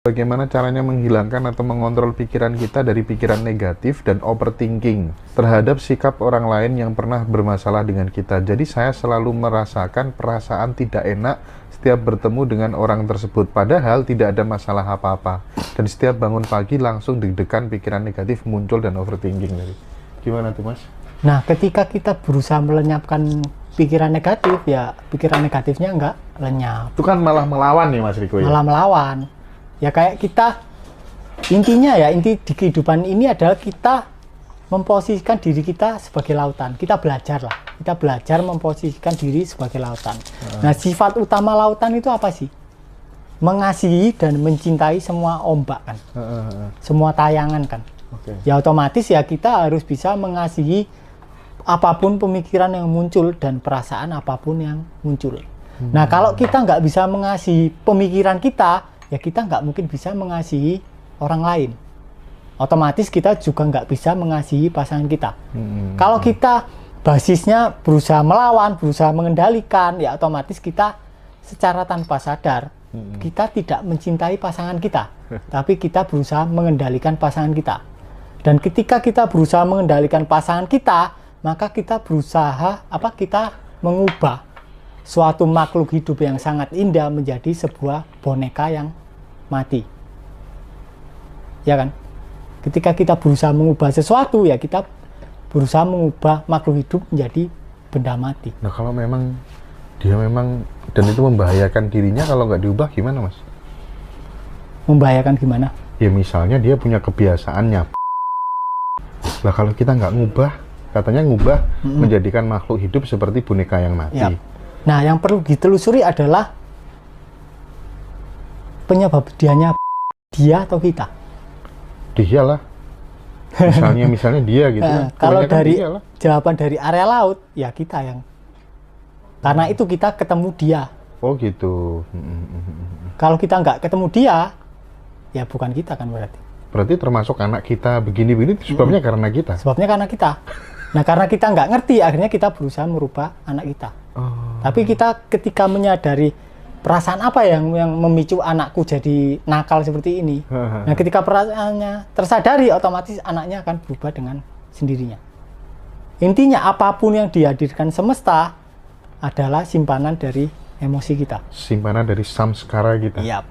Bagaimana caranya menghilangkan atau mengontrol pikiran kita dari pikiran negatif dan overthinking terhadap sikap orang lain yang pernah bermasalah dengan kita. Jadi saya selalu merasakan perasaan tidak enak setiap bertemu dengan orang tersebut, padahal tidak ada masalah apa-apa. Dan setiap bangun pagi langsung deg-degan, pikiran negatif muncul dan overthinking. Gimana tuh Mas? Nah, ketika kita berusaha melenyapkan pikiran negatif, ya pikiran negatifnya enggak lenyap. Itu kan malah melawan nih Mas Riko ya? Malah melawan. Ya kayak kita, intinya ya, inti di kehidupan ini adalah kita memposisikan diri kita sebagai lautan. Kita belajar lah. Kita belajar memposisikan diri sebagai lautan. Nah, sifat utama lautan itu apa sih? Mengasihi dan mencintai semua ombak kan. Semua tayangan kan. Ya otomatis ya kita harus bisa mengasihi apapun pemikiran yang muncul dan perasaan apapun yang muncul. Nah, kalau kita nggak bisa mengasihi pemikiran kita, ya kita nggak mungkin bisa mengasihi orang lain. Otomatis kita juga nggak bisa mengasihi pasangan kita. Kalau kita basisnya berusaha melawan, berusaha mengendalikan, ya otomatis kita secara tanpa sadar kita tidak mencintai pasangan kita, tapi kita berusaha mengendalikan pasangan kita. Dan ketika kita berusaha mengendalikan pasangan kita, maka kita berusaha kita mengubah suatu makhluk hidup yang sangat indah menjadi sebuah boneka yang mati. Ya kan? Ketika kita berusaha mengubah sesuatu, ya kita berusaha mengubah makhluk hidup menjadi benda mati. Nah, kalau memang dia dan itu membahayakan dirinya, kalau nggak diubah gimana Mas? Membahayakan gimana? Ya misalnya dia punya kebiasaannya. Nah, kalau kita nggak ngubah, katanya ngubah menjadikan makhluk hidup seperti boneka yang mati. Ya. Nah, yang perlu ditelusuri adalah penyebab dia atau kita. Dia lah. Misalnya dia gitu. Kalau dari jawaban dari area laut, ya kita yang. Karena itu kita ketemu dia. Oh gitu. Kalau kita nggak ketemu dia, ya bukan kita kan berarti. Berarti termasuk anak kita begini-begini sebabnya karena kita. Sebabnya karena kita. Nah, karena kita nggak ngerti, akhirnya kita berusaha merubah anak kita. Tapi kita ketika menyadari perasaan apa yang memicu anakku jadi nakal seperti ini. Nah, ketika perasaannya tersadari, otomatis anaknya akan berubah dengan sendirinya. Intinya apapun yang dihadirkan semesta adalah simpanan dari emosi kita. Simpanan dari samskara kita. Yap.